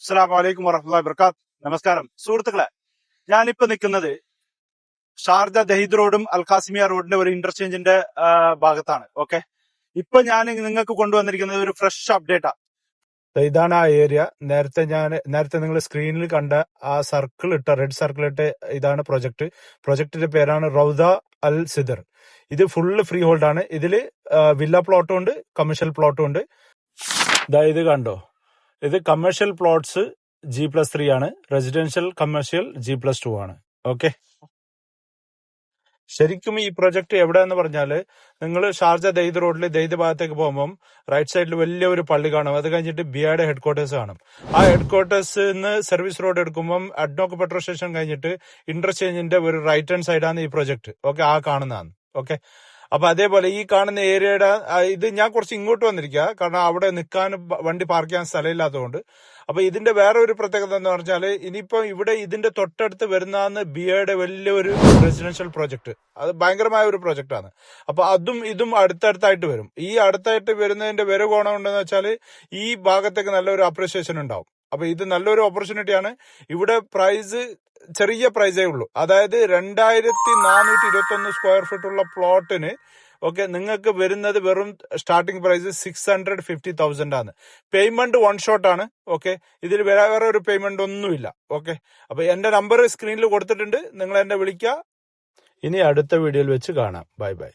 അസ്സലാമു അലൈക്കും വറഹ്മത്തുള്ളാഹി വബറകാത്ത്. നമസ്കാരം സുഹൃത്തുക്കളെ, ഞാനിപ്പോ നിൽക്കുന്നത് ഷാർജ ദഹീദ് റോഡും അൽഖാസിമിയ റോഡിന്റെ ഒരു ഇന്റർചേഞ്ചിന്റെ ഭാഗത്താണ്. ഓക്കെ, ഇപ്പൊ ഞാൻ നിങ്ങൾക്ക് കൊണ്ടുവന്നിരിക്കുന്നത് ഒരു ഫ്രഷ് അപ്ഡേറ്റാ. ഇതാണ് ആ ഏരിയ. നേരത്തെ നിങ്ങൾ സ്ക്രീനിൽ കണ്ട ആ റെഡ് സർക്കിൾ ഇട്ട ഇതാണ് പ്രൊജക്ടിന്റെ പേരാണ് റൗദ അൽ സിദർ. ഇത് ഫുള്ള് ഫ്രീ ഹോൾഡ് ആണ്. ഇതില് വില്ല പ്ലോട്ടും ഉണ്ട്, കമേഴ്ഷ്യൽ പ്ലോട്ടും ഉണ്ട്. ഇത് കണ്ടോ, ഇത് കമേഴ്ഷ്യൽ പ്ലോട്ട്സ് G+3 ആണ്, റെസിഡൻഷ്യൽ കമേഴ്ഷ്യൽ G+2 ആണ്. ഓക്കെ, ശരിക്കും ഈ പ്രൊജക്ട് എവിടെയെന്ന് പറഞ്ഞാല് നിങ്ങൾ ഷാർജ ദഹീദ് റോഡിൽ ദഹീദ് ഭാഗത്തേക്ക് പോകുമ്പോൾ റൈറ്റ് സൈഡിൽ വലിയ ഒരു പള്ളി കാണും. അത് കഴിഞ്ഞിട്ട് ബിയായുടെ ഹെഡ്ക്വാർട്ടേഴ്സ് കാണും. ആ ഹെഡ്ക്വാർട്ടേഴ്സ് സർവീസ് റോഡ് എടുക്കുമ്പോൾ അഡ്നോക്ക് പെട്രോൾ സ്റ്റേഷൻ കഴിഞ്ഞിട്ട് ഇന്റർചേഞ്ചിന്റെ ഒരു റൈറ്റ് ഹാൻഡ് സൈഡാണ് ഈ പ്രൊജക്ട്. ഓക്കെ, ആ കാണുന്നതാണ്. ഓക്കെ, അപ്പൊ അതേപോലെ ഈ കാണുന്ന ഏരിയയുടെ ഇത് ഞാൻ കുറച്ച് ഇങ്ങോട്ട് വന്നിരിക്കുക, കാരണം അവിടെ നിൽക്കാൻ വണ്ടി പാർക്ക് ചെയ്യാൻ സ്ഥലമില്ലാത്തതുകൊണ്ട്. അപ്പൊ ഇതിന്റെ വേറെ ഒരു പ്രത്യേകത എന്ന് പറഞ്ഞാല് ഇനിയിപ്പോ ഇവിടെ ഇതിന്റെ തൊട്ടടുത്ത് വരുന്ന ബിയയുടെ വലിയൊരു റെസിഡൻഷ്യൽ പ്രോജക്ട്, അത് ഭയങ്കരമായ ഒരു പ്രൊജക്ടാണ്. അപ്പൊ ഇതും അടുത്തടുത്തായിട്ട് വരും. ഈ അടുത്തായിട്ട് വരുന്നതിന്റെ വേറെ ഗുണം ഉണ്ടെന്ന് വെച്ചാല് ഈ ഭാഗത്തേക്ക് നല്ലൊരു അപ്രിസിയേഷൻ ഉണ്ടാവും. അപ്പൊ ഇത് നല്ലൊരു ഓപ്പർച്യൂണിറ്റിയാണ്. ഇവിടെ പ്രൈസ് ചെറിയ പ്രൈസേ ഉള്ളൂ. അതായത് 2421 സ്ക്വയർ ഫീറ്റ് ഉള്ള പ്ലോട്ടിന് ഓക്കെ നിങ്ങൾക്ക് വരുന്നത് വെറും സ്റ്റാർട്ടിംഗ് പ്രൈസ് 650,000 ആണ്. പേയ്മെന്റ് വൺ ഷോട്ട് ആണ്. ഓക്കെ, ഇതിൽ വേറെ ഒരു പേയ്മെന്റ് ഒന്നുമില്ല. ഓക്കെ, അപ്പൊ എന്റെ നമ്പർ സ്ക്രീനിൽ കൊടുത്തിട്ടുണ്ട്, നിങ്ങൾ എന്നെ വിളിക്കുക. ഇനി അടുത്ത വീഡിയോയിൽ വെച്ച് കാണാം. Bye bye.